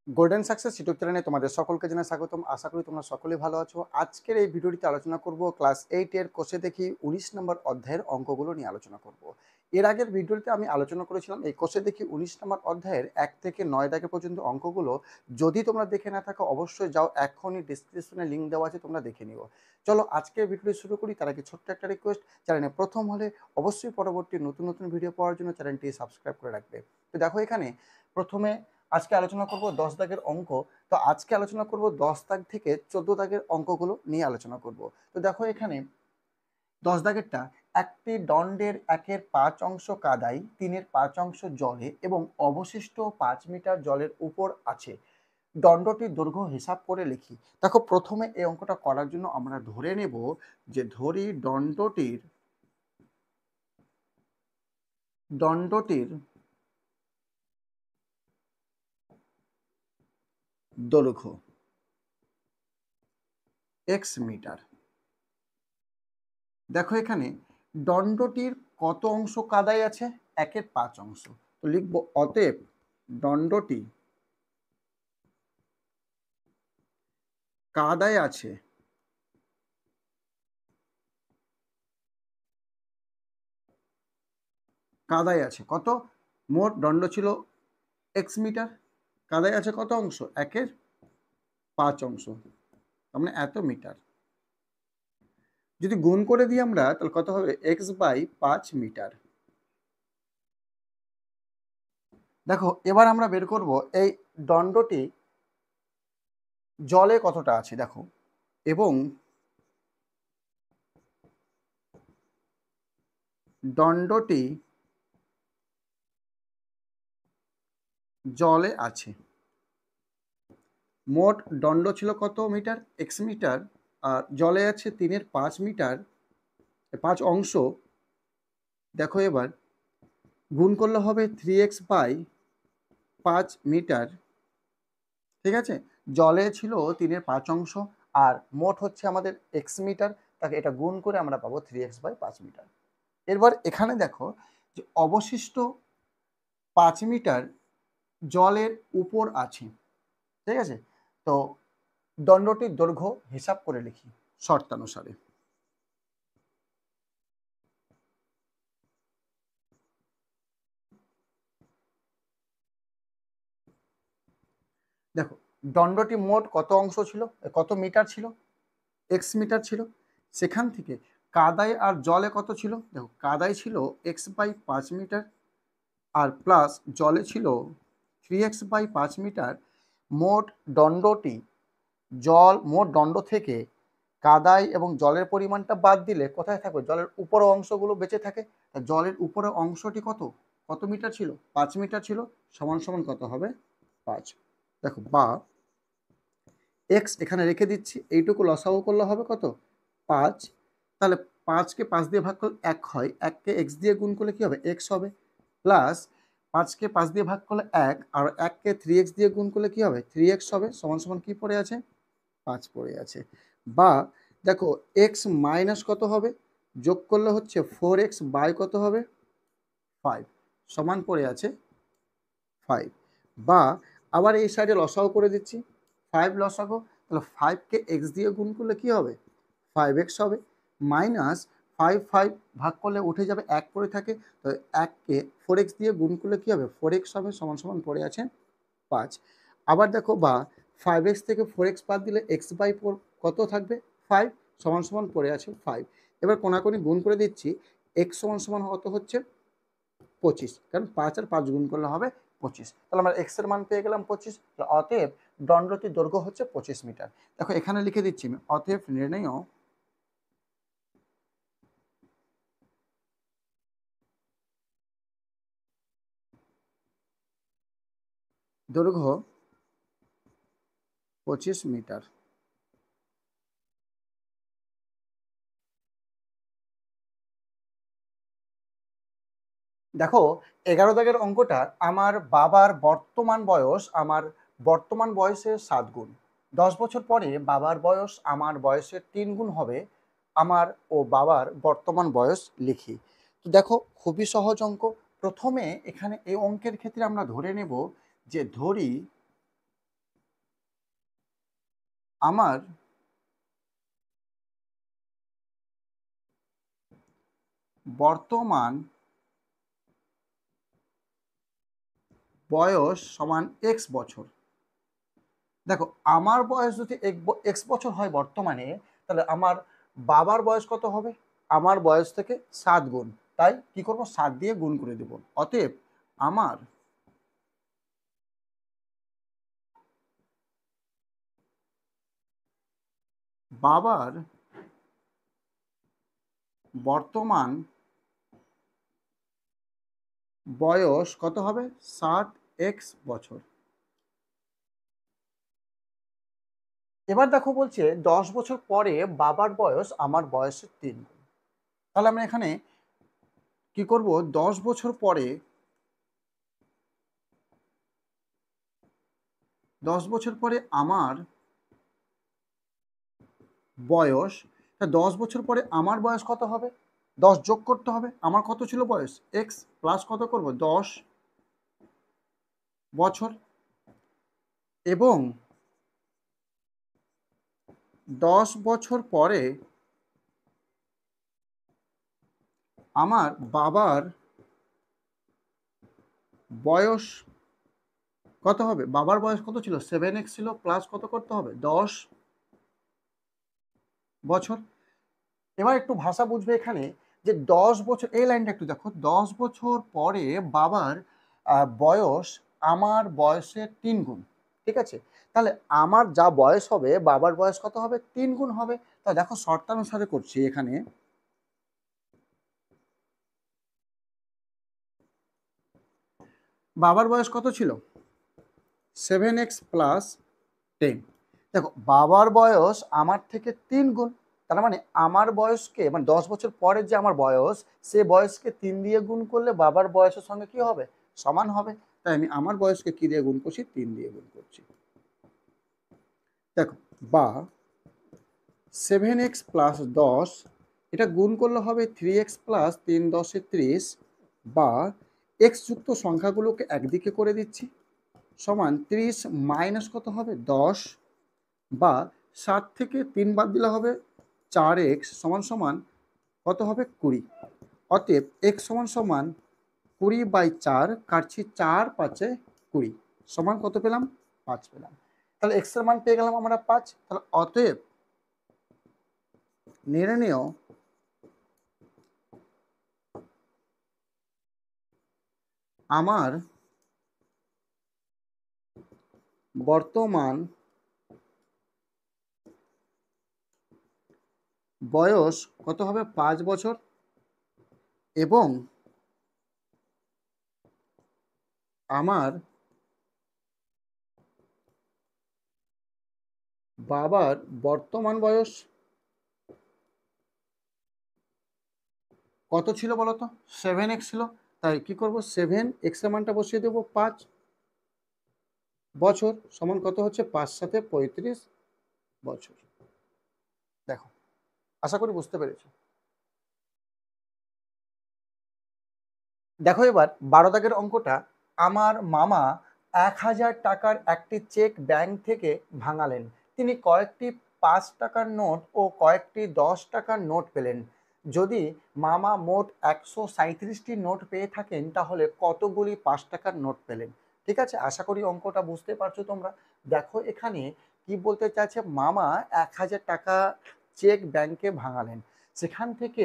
Golden success YouTube চ্যানেলে তোমাদের সকলকে জানাই স্বাগতম। আশা করি তোমরা সকলেই ভালো আছো। আজকের এই ভিডিওটিতে আলোচনা করব ক্লাস 8 এর কোষে দেখি 19 নম্বর অধ্যায়ের অঙ্কগুলো নিয়ে আলোচনা করব। এর আগের ভিডিওতে আমি আলোচনা করেছিলাম এই কোষে দেখি 19 নম্বর অধ্যায়ের 1 থেকে 9 দাগে পর্যন্ত অঙ্কগুলো। যদি তোমরা দেখে না থাকো অবশ্যই যাও, এখনই ডিসক্রিপশনে লিঙ্ক দেওয়া আছে, তোমরা দেখে নিও। চলো আজকের ভিডিওটি শুরু করি। তার আগে ছোট্ট একটা রিকোয়েস্ট, চ্যানেলে প্রথম হলে অবশ্যই পরবর্তী নতুন নতুন ভিডিও পাওয়ার জন্য চ্যানেলটি সাবস্ক্রাইব করে রাখবে। তো দেখো এখানে প্রথমে আজকে আলোচনা করব 10 দাগের অঙ্ক। তো আজকে আলোচনা করব 10 দাগ থেকে 14 দাগের অঙ্কগুলো নিয়ে আলোচনা করব। তো দেখো এখানে 10 দাগেরটা, একটি দণ্ডের 1/5 অংশ কাদায়, 3/5 অংশ জলে এবং অবশিষ্ট 5 মিটার জলের উপর আছে। দণ্ডটির দৈর্ঘ্য হিসাব করে লিখি। দেখো প্রথমে এই অঙ্কটা করার জন্য আমরা ধরে নেব যে ধরি দণ্ডটির দৈর্ঘ্য x মিটার। দেখো এখানে দণ্ডটির কত অংশ কাদায় আছে? 1/5 অংশ। তো লিখবো অতএব দণ্ডটি কাদায় আছে কত? মোট দণ্ড ছিল x মিটার, কাদায় আছে কত অংশ? 1/5 অংশ, তার মানে এত মিটার। যদি গুণ করে দিই আমরা তাহলে কত হবে? x/5 metre. দেখো এবার আমরা বের করব এই দণ্ডটি জলে কতটা আছে দেখো, এবং দণ্ডটি জলে আছে। মোট দণ্ড ছিল কত মিটার? x মিটার, আর জলে আছে 3/5 মিটার, 5 অংশ। দেখো এবার গুণ করলে হবে 3x/5 মিটার। ঠিক আছে, জলে ছিল 3/5 অংশ আর মোট হচ্ছে আমাদের x মিটার, তাকে এটা গুণ করে আমরা পাবো 3x/5 মিটার। এরপর এখানে দেখো যে অবশিষ্ট 5 মিটার জলের উপর আছে। ঠিক আছে, তো দণ্ডটির দৈর্ঘ্য হিসাব করে লিখি শর্তানুসারে। দেখো দণ্ডটি মোট কত অংশ ছিল, কত মিটার ছিল? x মিটার ছিল। সেখান থেকে কাদায় আর জলে কত ছিল? দেখো কাদায় ছিল x/5 মিটার আর প্লাস জলে ছিল 3x/5 মিটার। মোট দণ্ডটি মোট দণ্ড থেকে কাদায় এবং জলের পরিমাণটা বাদ দিলে কোথায় থাকবে? জলের উপরের অংশগুলো বেঁচে থাকে। জলের উপরের অংশটি কত মিটার ছিল? 5 মিটার ছিল। সমান সমান কত হবে? 5। দেখো বা এক্স এখানে রেখে দিচ্ছি, এইটুকু লসাগু করলে হবে কত? 5। তাহলে 5কে 5 দিয়ে ভাগ করলে 1 হয়, 1কে x দিয়ে গুণ করলে কি হবে? x হবে, প্লাস 5কে 5 দিয়ে ভাগ করলে 1, আর 1কে 3x দিয়ে গুণ করলে কি হবে? 3x হবে, সমান সমান কি পড়ে আছে? 5 পড়ে আছে। বা দেখো x মাইনাস কত হবে? যোগ করলে হচ্ছে 4x বাই কত হবে? 5, সমান পড়ে আছে 5। বা আবার এই সাইডে লসাগু করে দিচ্ছি, 5 লসাগু, তাহলে 5কে x দিয়ে গুণ করলে কি হবে? 5x হবে, মাইনাস 5 ভাগ করলে উঠে যাবে, 1 পড়ে থাকে, তো 1কে 4x দিয়ে গুণ করলে কি হবে? 4x হবে, সমান সমান পড়ে আছে 5। আবার দেখো বা 5x থেকে 4x বাদ দিলে x/4 কত থাকবে? 5, সমান সমান পড়ে আছে 5। এবার কোনাকুনি গুণ করে দিচ্ছি, x সমান সমান কত হচ্ছে? 25, কারণ 5 আর 5 গুণ করলে হবে 25। তাহলে আমরা x এর মান পেয়ে গেলাম 25। অতএব দণ্ডটির দৈর্ঘ্য হচ্ছে 25 মিটার। দেখো এখানে লিখে দিচ্ছি আমি, অতএব নির্ণেয় দৈর্ঘ্য 25 মিটার। দেখো 11 দাগের অঙ্কটা, আমার বাবার বর্তমান বয়সের 7 গুণ। 10 বছর পরে বাবার বয়স আমার বয়সের 3 গুণ হবে। আমার ও বাবার বর্তমান বয়স লিখি। তো দেখো খুবই সহজ অঙ্ক। প্রথমে এখানে এই অঙ্কের ক্ষেত্রে আমরা ধরে নেব যে ধরি আমার বর্তমান বয়স সমান এক্স বছর। দেখো, আমার বয়স যদি এক্স বছর হয় বর্তমানে, তাহলে আমার বাবার বয়স কত হবে? আমার বয়স থেকে 7 গুণ। তাই কি করব, 7 দিয়ে গুণ করে দেব। অতএব আমার বাবার বর্তমান বয়স কত হবে? 7x বছর। এবার দেখো বলছে 10 বছর পরে বাবার বয়স আমার বয়সের 3 গুণ। তাহলে আমরা এখানে কি করব, 10 বছর পরে, 10 বছর পরে আমার বয়স, তা 10 বছর পরে আমার বয়স কত হবে? 10 যোগ করতে হবে। আমার কত ছিল বয়স? এক্স, প্লাস কত করব? 10 বছর। এবং 10 বছর পরে আমার বাবার বয়স কত হবে? বাবার বয়স কত ছিল? 7x ছিল, প্লাস কত করতে হবে? 10 বছর। এবার একটু ভাষা বুঝবে এখানে, যে 10 বছর, এই লাইনটা একটু দেখো, 10 বছর পরে বাবার বয়স আমার বয়সের 3 গুণ। ঠিক আছে, তাহলে আমার যা বয়স হবে বাবার বয়স কত হবে? 3 গুণ হবে। তা দেখো শর্তানুসারে করছি এখানে। বাবার বয়স কত ছিল? 7x+10। দেখো, বাবার বয়স আমার থেকে 3 গুণ, তার মানে আমার বয়সকে, মানে 10 বছর পরে যে আমার বয়স, সে বয়সকে 3 দিয়ে গুণ করলে বাবার বয়সের সঙ্গে কি হবে? সমান হবে। তাই আমি আমার বয়সকে কি দিয়ে গুণ করছি? 3 দিয়ে গুণ করছি। দেখো, বা 7x+10, এটা গুণ করলে হবে 3x+3×10=30, বা এক্স যুক্ত সংখ্যাগুলোকে একদিকে করে দিচ্ছি, সমান 30 মাইনাস কত হবে? 10, বা 7 থেকে 3 বাদ দিলে হবে 4x, সমান সমান কত হবে? 20। অতএব x সমান সমান 20/4, কাটছি 4×5=20, সমান কত পেলাম? 5 পেলাম। তাহলে x এর মান পেয়ে গেলাম আমরা 5। তাহলে অতএব নির্ণেয় আমার বর্তমান বয়স কত হবে? 5 বছর। এবং আমার বাবার বর্তমান বয়স কত ছিল বলতো? 7x ছিল। তাই কি করব, 7x এর মানটা বসিয়ে দেবো 5 বছর, সমান কত হচ্ছে? 5×7=35 বছর। দেখো, আশা করি বুঝতে পেরেছো। দেখো এবার 12 দাগের অঙ্কটা, আমার মামা 1000 টাকার একটি চেক ব্যাংক থেকে ভাঙালেন। তিনি কয়েকটি 5 টাকার নোট ও কয়েকটি 10 টাকার নোট পেলেন। যদি মামা মোট 137টি নোট পেয়ে থাকেন, তাহলে কতগুলি 5 টাকার নোট পেলেন? ঠিক আছে, আশা করি অঙ্কটা বুঝতে পারছো তোমরা। দেখো এখানে কি বলতে চাইছে, মামা 1000 টাকা চেক ব্যাংকে ভাঙালেন, সেখান থেকে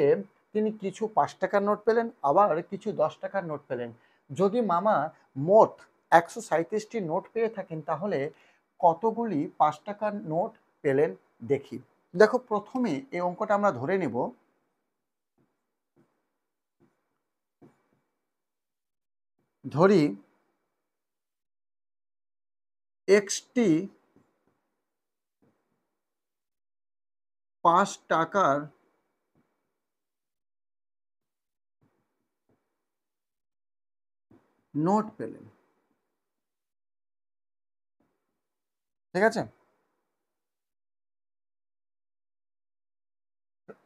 তিনি কিছু 5 টাকার নোট পেলেন, আবার কিছু 10 টাকার নোট পেলেন। যদি মামা মোট 137টি নোট পেয়ে থাকেন, তাহলে কতগুলি 5 টাকার নোট পেলেন দেখি। দেখো, প্রথমে এই অঙ্কটা আমরা ধরে নেব, ধরি এক্সটি 5 টাকার নোট পেলেন। ঠিক আছে,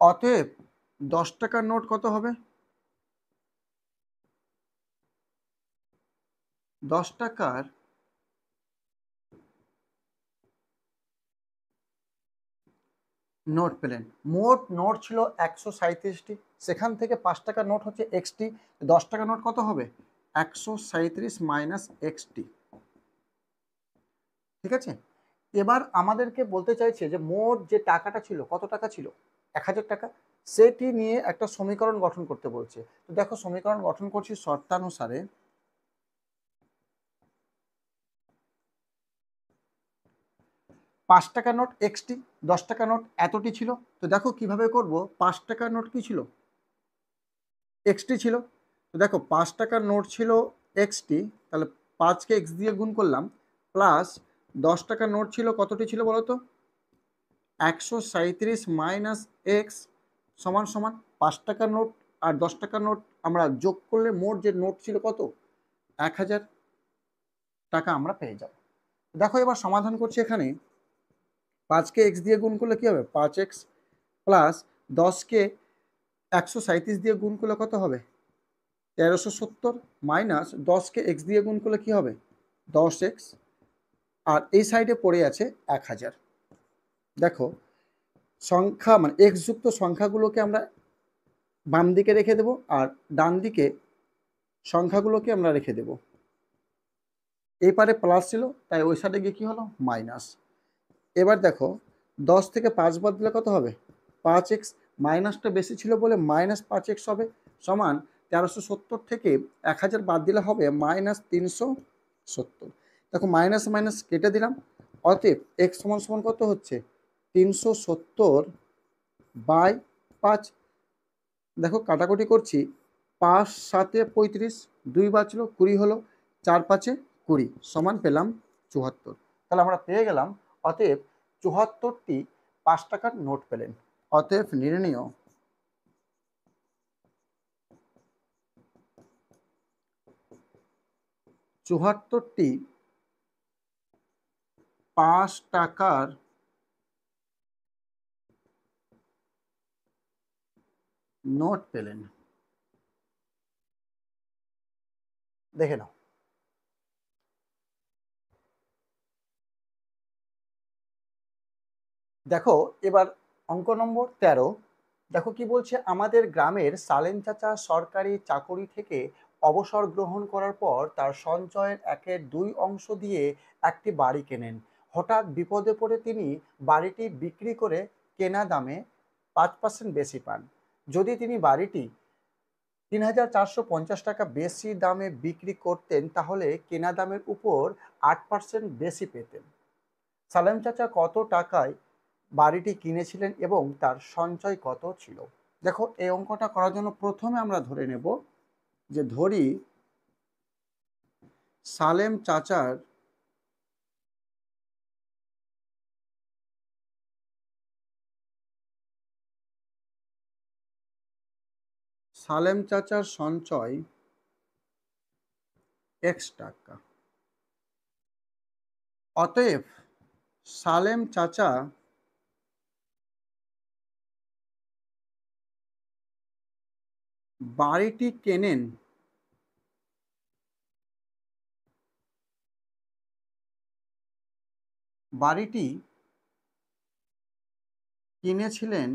অতএব 10 টাকার নোট কত হবে? 10 টাকার নোট পেলেন। মোট নোট ছিল 137টি, সেখান থেকে 5 টাকার নোট হচ্ছে এক্সটি, 10 টাকা নোট কত হবে? 137 মাইনাস এক্সটি। ঠিক আছে, এবার আমাদেরকে বলতে চাইছে যে মোট যে টাকাটা ছিল, কত টাকা ছিল? 1000 টাকা। সেটি নিয়ে একটা সমীকরণ গঠন করতে বলছে। তো দেখো সমীকরণ গঠন করছি শর্তানুসারে। 5 টাকা নোট এক্সটি, 10 টাকা নোট এতটি ছিল। তো দেখো কিভাবে করব, 5 টাকার নোট কি ছিল? এক্সটি ছিল। তো দেখো 5 টাকার নোট ছিল এক্সটি, তাহলে 5কে এক্স দিয়ে গুণ করলাম, প্লাস 10 টাকার নোট ছিল, কতটি ছিল বলো তো? 137 মাইনাস এক্স সমান সমান 5 টাকার নোট আর 10 টাকার নোট আমরা যোগ করলে মোট যে নোট ছিল কত? 1000 টাকা আমরা পেয়ে যাব। দেখো এবার সমাধান করছি। এখানে 5কে এক্স দিয়ে গুণ করলে কি হবে? 5x, প্লাস 10কে 137 দিয়ে গুণ করলে কত হবে? 1370, মাইনাস 10কে এক্স দিয়ে গুণ করলে কি হবে? 10x, আর এই সাইডে পড়ে আছে 1000। দেখো সংখ্যা মানে এক্স যুক্ত সংখ্যাগুলোকে আমরা বাম দিকে রেখে দেব, আর ডান দিকে সংখ্যাগুলোকে আমরা রেখে দেব। এই পারে প্লাস ছিল, তাই ওই সাইডে গিয়ে কি হলো? মাইনাস। এবার দেখো 10 থেকে 5 বাদ দিলে কত হবে? 5x, মাইনাসটা বেশি ছিল বলে মাইনাস 5x হবে, সমান 1370 থেকে 1000 বাদ দিলে হবে মাইনাস 370। দেখো মাইনাস মাইনাস কেটে দিলাম, অতএব এক্স সমান সমান কত হচ্ছে? 370/5। দেখো কাটাকুটি করছি, 5 7 35, 2 বাঁচলো, 20 হলো, 4 5 20, সমান পেলাম 74। তাহলে আমরা পেয়ে গেলাম, অতএব 74টি 5 টাকার নোট পেলেন। অতএব নির্ণীয় 74টি 5 টাকার নোট পেলেন। দেখে নাও। দেখো এবার অঙ্ক নম্বর 13। দেখো কি বলছে, আমাদের গ্রামের সালেম চাচা সরকারি চাকরি থেকে অবসর গ্রহণ করার পর তার সঞ্চয়ের 1/2 অংশ দিয়ে একটি বাড়ি কেনেন। হঠাৎ বিপদে পড়ে তিনি বাড়িটি বিক্রি করে কেনা দামে 5% বেশি পান। যদি তিনি বাড়িটি 3450 টাকা বেশি দামে বিক্রি করতেন, তাহলে কেনা দামের উপর 8% বেশি পেতেন। সালেম চাচা কত টাকায় বাড়িটি কিনেছিলেন এবং তার সঞ্চয় কত ছিল? দেখো এই অঙ্কটা করার জন্য প্রথমে আমরা ধরে নেব যে ধরি সালেম চাচার সঞ্চয় x টাকা। অতএব সালেম চাচা বাড়িটি কেনেন বাড়িটি কিনেছিলেন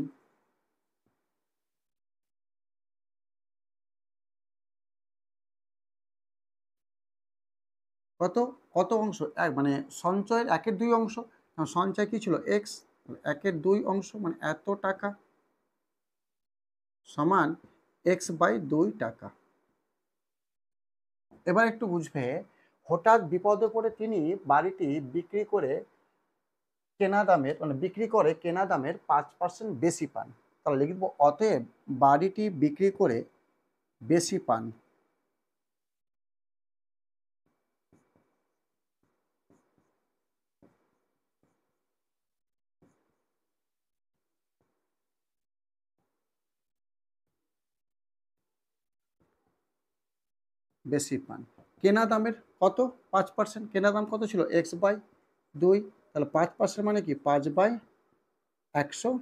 কত? কত অংশ? এক মানে সঞ্চয়ের 1/2 অংশ। সঞ্চয় কি ছিল? এক্স, 1/2 অংশ মানে এত টাকা, সমান x/2 টাকা। এবার একটু বুঝবে, হঠাৎ বিপদে পড়ে তিনি বাড়িটি বিক্রি করে কেনা দামের মানে বিক্রি করে কেনা দামের 5% বেশি পান। তাহলে লিখব অতএব বাড়িটি বিক্রি করে বেশি পান। বেশি পান। কেনা দামের কত? 5%। কেনা দাম কত ছিল? x/2। তাহলে 5% মানে কি? 5/100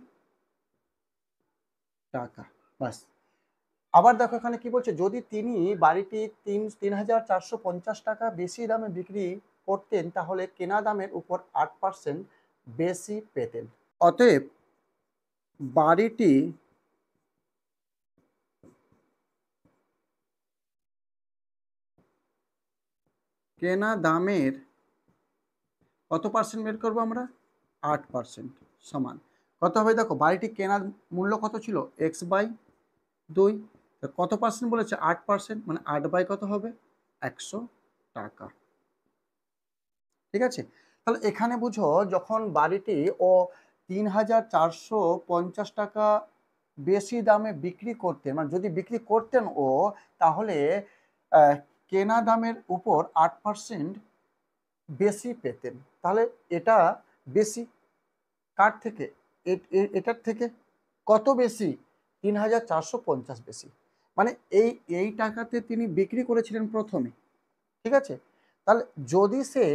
টাকা। বাস। আবার দেখো এখানে কি বলছে, যদি তিনি বাড়িটি 3450 টাকা বেশি দামে বিক্রি করতেন, তাহলে কেনা দামের উপর 8% বেশি পেতেন। অতএব বাড়িটি কেনা দামের কত পার্সেন্ট বের করবো আমরা? 8% সমান কত হবে? দেখো বাড়িটি কেনার মূল্য কত ছিল? x/2। কত পার্সেন্ট বলেছে? 8%, মানে 8 বাই কত হবে? 100 টাকা। ঠিক আছে, তাহলে এখানে বুঝো যখন বাড়িটি ও 3,450 টাকা বেশি দামে বিক্রি করতেন, মানে যদি বিক্রি করতেন ও, তাহলে আহ, কেনা দামের উপর 8% বেশি পেতেন। তাহলে এটা বেশি কার থেকে? এটার থেকে। কত বেশি? 3,450 বেশি। মানে এই টাকাতে তিনি বিক্রি করেছিলেন প্রথমে। ঠিক আছে, তাহলে যদি সে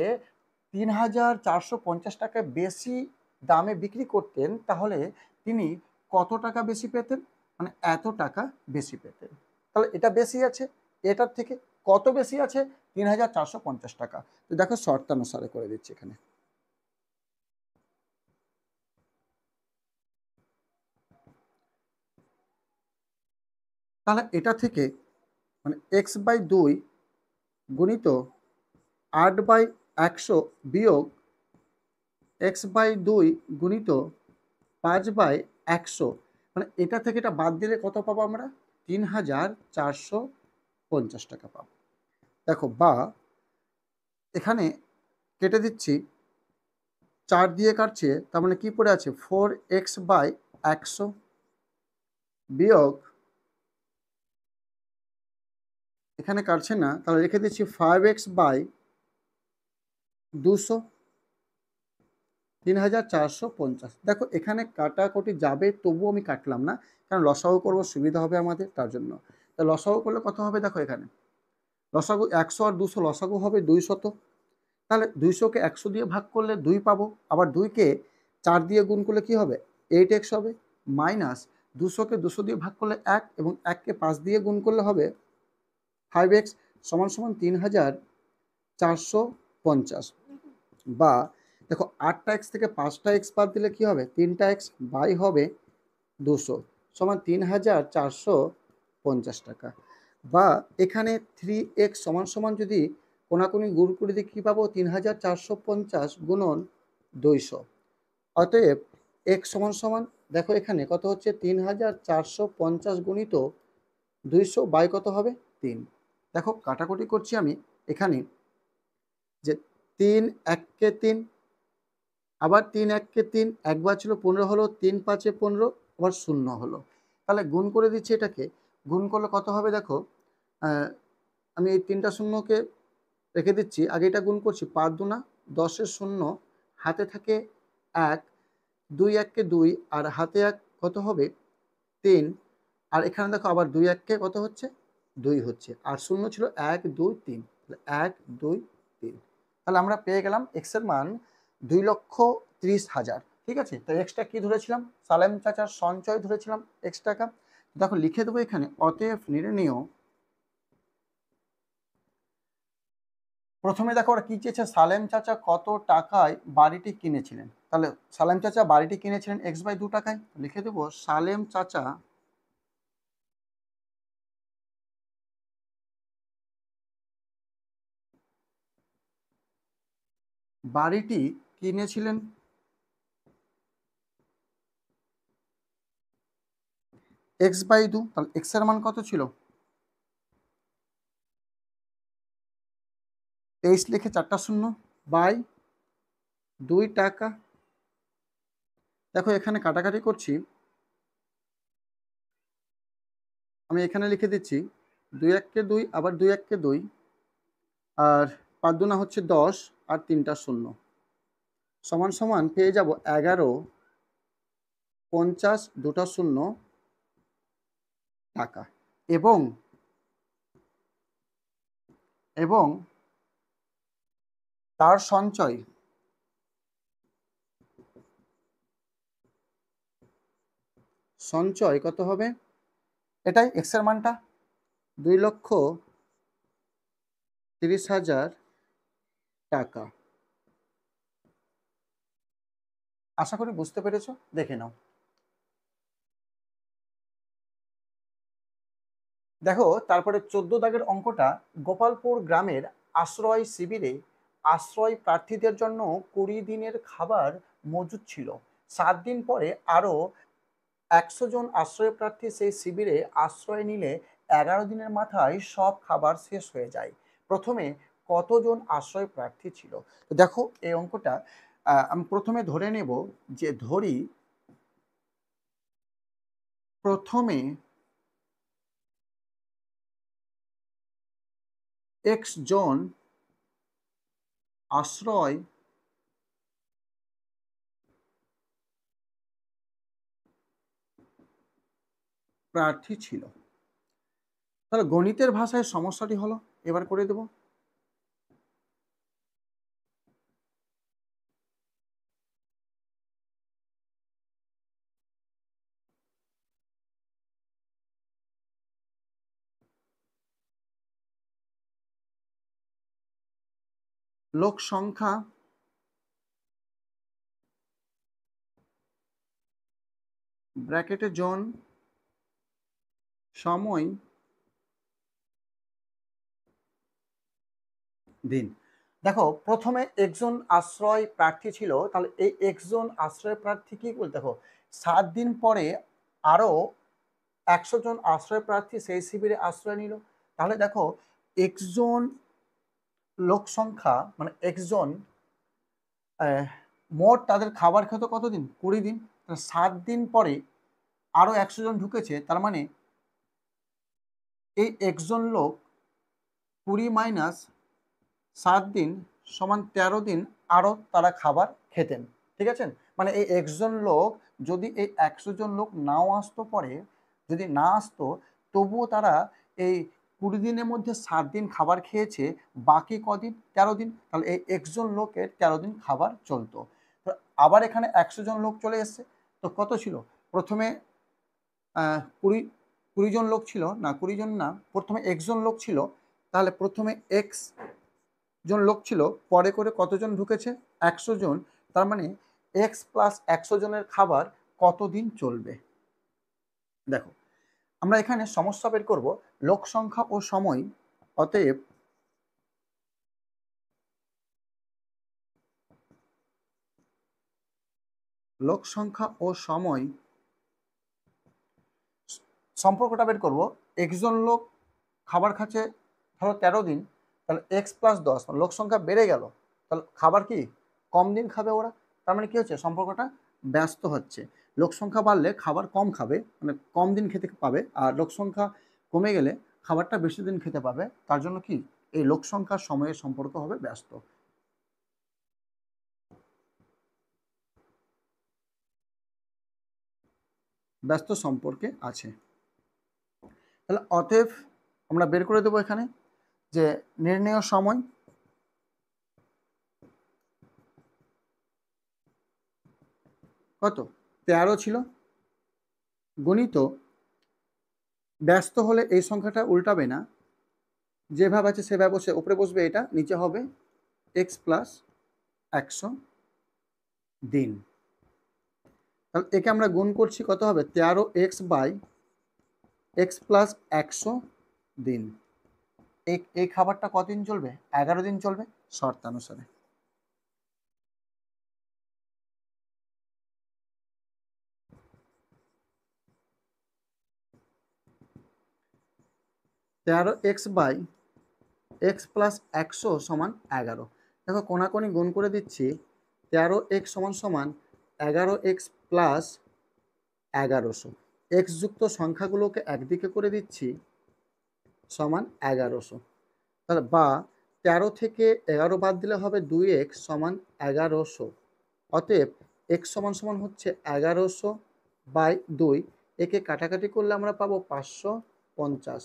3,450 টাকা বেশি দামে বিক্রি করতেন, তাহলে তিনি কত টাকা বেশি পেতেন? মানে এত টাকা বেশি পেতেন। তাহলে এটা বেশি আছে, এটার থেকে কত বেশি আছে? 3,450 টাকা। তো দেখো শর্তানুসারে করে দিচ্ছি এখানে। তাহলে এটা থেকে মানে x/2 গুণিত 8/100 বিয়োগ x/2 গুণিত 5/100, মানে এটা থেকে এটা বাদ দিলে কত পাবো আমরা? 3,450 টাকা পাবো। দেখো, বা এখানে কেটে দিচ্ছি, 4 দিয়ে কাটছে, তার মানে কি পড়ে আছে? 4x/100 বিয়োগ, এখানে কাটছে না, তাহলে রেখে দিচ্ছি 5x/200, 3,450। দেখো এখানে কাটাকুটি যাবে, তবুও আমি কাটলাম না, কারণ লসাগু করবো, সুবিধা হবে আমাদের, তার জন্য। তা লসাগু করলে কত হবে? দেখো এখানে লসাগু 100 আর 200 লসাগু হবে 200। তাহলে 200-কে 100 দিয়ে ভাগ করলে 2 পাবো, আবার 2-কে 4 দিয়ে গুণ করলে কি হবে? 8x হবে, মাইনাস 200-কে 200 দিয়ে ভাগ করলে 1, এবং 1-কে 5 দিয়ে গুণ করলে হবে 5x, সমান সমান 3,450। বা দেখো 8টা x থেকে 5টা x বাদ দিলে কি হবে? 3টা x বাই হবে 200, সমান 3,450 টাকা। বা এখানে 3x সমান সমান যদি কোনাকুনি গুণ করে দিই কী পাবো? 3,450 গুণন 200। অতএব x সমান সমান, দেখো এখানে কত হচ্ছে? 3,450 গুণিত 200 বাই কত হবে? 3। দেখো কাটাকুটি করছি আমি এখানে, যে 3 1-কে 3, আবার 3 1-কে 3, একবার ছিল 15 হলো, 3 5-এ 15, আবার 0 হলো। তাহলে গুণ করে দিচ্ছি এটাকে, গুণ করলে কত হবে? দেখো আমি এই 3টা শূন্যকে রেখে দিচ্ছি, আগে এটা গুণ করছি, 5 দুনা 10-এর 0, হাতে থাকে 1, 2 1-কে 2, আর হাতে 1 কত হবে? 3, আর এখানে দেখো আবার 2 1-কে কত হচ্ছে? 2 হচ্ছে, আর 0 ছিল 1 2 3, 1 2 3। তাহলে আমরা পেয়ে গেলাম x এর মান 2,30,000। ঠিক আছে, তো এক্সটা কি ধরেছিলাম? সালেম চাচার সঞ্চয় ধরেছিলাম x টাকা। দেখো লিখে দেবো এখানে, অতএব নির্ণেয়, প্রথমে দেখো ওরা কি চেয়েছে? সালেম চাচা কত টাকায় বাড়িটি কিনেছিলেন। তাহলে সালেম চাচা বাড়িটি কিনেছিলেন x/2 টাকায়, লিখে দেবো সালেম চাচা বাড়িটি কিনেছিলেন x/2। তাহলে x এর মান কত ছিল? 23 লিখে 4টা শূন্য বাই 2 টাকা। দেখো এখানে কাটাকাটি করছি, আমি এখানে লিখে দিচ্ছি 2 1-কে 2, আবার 2 1-কে 2, আর 5 দুনা হচ্ছে 10, আর 3টা শূন্য, সমান সমান পেয়ে যাব 11,50, 2টা শূন্য টাকা। এবং এবং তার সঞ্চয় কত হবে? এটাই x এর মানটা, 2,30,000 টাকা। আশা করি বুঝতে পেরেছো, দেখে নাও। দেখো তারপরে 14 দাগের অঙ্কটা, গোপালপুর গ্রামের আশ্রয় শিবিরে আশ্রয় প্রার্থীদের জন্য 20 দিনের খাবার মজুদ ছিল। 7 দিন পরে আরো 100 জন আশ্রয় প্রার্থী সেই শিবিরে আশ্রয় নিলে 11 দিনের মাথায় সব খাবার শেষ হয়ে যায়। প্রথমে কতজন আশ্রয় প্রার্থী ছিল? তো দেখো এই অঙ্কটা আমি প্রথমে ধরে নেব যে ধরি প্রথমে x জন আশ্রয় প্রার্থী ছিল। তাহলে গণিতের ভাষায় সমস্যাটি হলো, এবার করে দেব। লোক সংখ্যা ব্র্যাকেটে জন সময় দিন। দেখো প্রথমে একজন আশ্রয় প্রার্থী ছিল, তাহলে এই একজন আশ্রয় প্রার্থী কি বলতে, দেখো 7 দিন পরে আরো 100 জন আশ্রয় প্রার্থী সেই শিবিরে আশ্রয় নিল। তাহলে দেখো একজন লোক সংখ্যা মানে একজন মোট তাদের খাবার খেত কতদিন, 20 দিন। 7 দিন পরে আরো 100 জন ঢুকেছে, তার মানে এই একজন লোক 20 মাইনাস 7 দিন সমান 13 দিন আরও তারা খাবার খেতেন। ঠিক আছে, মানে এই একজন লোক যদি এই 100 জন লোক নাও আসতো, পরে যদি না আসতো তবুও তারা এই 20 দিনের মধ্যে 7 দিন খাবার খেয়েছে, বাকি কদিন 13 দিন, তাহলে এই একজন লোকের 13 দিন খাবার চলতো। তো আবার এখানে 100 জন লোক চলে এসছে, তো কত ছিল প্রথমে 20 জন লোক ছিল না, 20 জন না, প্রথমে একজন লোক ছিল। তাহলে প্রথমে এক্স জন লোক ছিল, পরে করে কতজন ঢুকেছে, 100 জন। তার মানে এক্স প্লাস 100 জনের খাবার কতদিন চলবে। দেখো আমরা এখানে সমস্যা বের করব লোক সংখ্যা ও সময়। অতএব লোক সংখ্যা ও সময় সম্পর্কটা বের করব। একজন লোক খাবার খাচ্ছে ধরো 13 দিন, তাহলে এক্স প্লাস 10, লোক সংখ্যা বেড়ে গেল, তাহলে খাবার কি কম দিন খাবে ওরা। তার মানে কি হচ্ছে, সম্পর্কটা ব্যস্ত হচ্ছে। লোক সংখ্যা বাড়লে খাবার কম খাবে, মানে কম দিন খেতে পাবে, আর লোক সংখ্যা কমে গেলে খাবারটা বেশি দিন খেতে পাবে। তার জন্য কি এই লোক সংখ্যার সময়ের সম্পর্ক হবে ব্যস্ত। ব্যস্ত সম্পর্কে আছে। তাহলে অতএব আমরা বের করে দেবো এখানে যে নির্ণেয় সময় কত, 13 ছিল, গণিত ব্যস্ত হলে এই সংখ্যাটা উল্টাবে না, যেভাবে আছে সেভাবে বসে উপরে বসবে, এটা নিচে হবে এক্স প্লাস 100 দিন। তাহলে একে আমরা গুণ করছি, কত হবে 13x বাই এক্স প্লাস 100 দিন। এই খাবারটা কতদিন চলবে, 11 দিন চলবে শর্তানুসারে। তেরো এক্স বাই এক্স প্লাস 100 সমান 11। দেখো কোনাকুনি গুণ করে দিচ্ছি, 13x সমান সমান 11x প্লাস 1100। এক্স যুক্ত সংখ্যাগুলোকে একদিকে করে দিচ্ছি, সমান 1100। তাহলে বা 13 থেকে 11 বাদ দিলে হবে 2x সমান 1100। অতএব এক্স সমান সমান হচ্ছে 1100 বাই 2। একে কাটাকাটি করলে আমরা পাবো 550,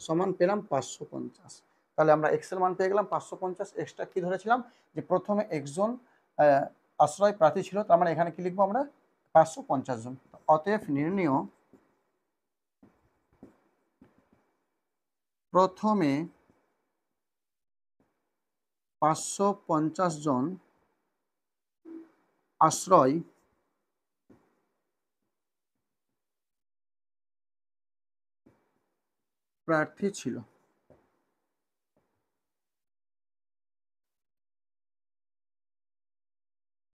সমান পেলাম 550। তাহলে আমরা এক্সের মান পেয়ে গেলাম 550। এক্সট্রা কি ধরেছিলাম, যে প্রথমে একজন আশ্রয় প্রার্থী ছিল, তার মানে এখানে কি লিখবো আমরা, 550 জন। অতএব নির্ণেয় প্রথমে 550 জন আশ্রয় প্রার্থী ছিল।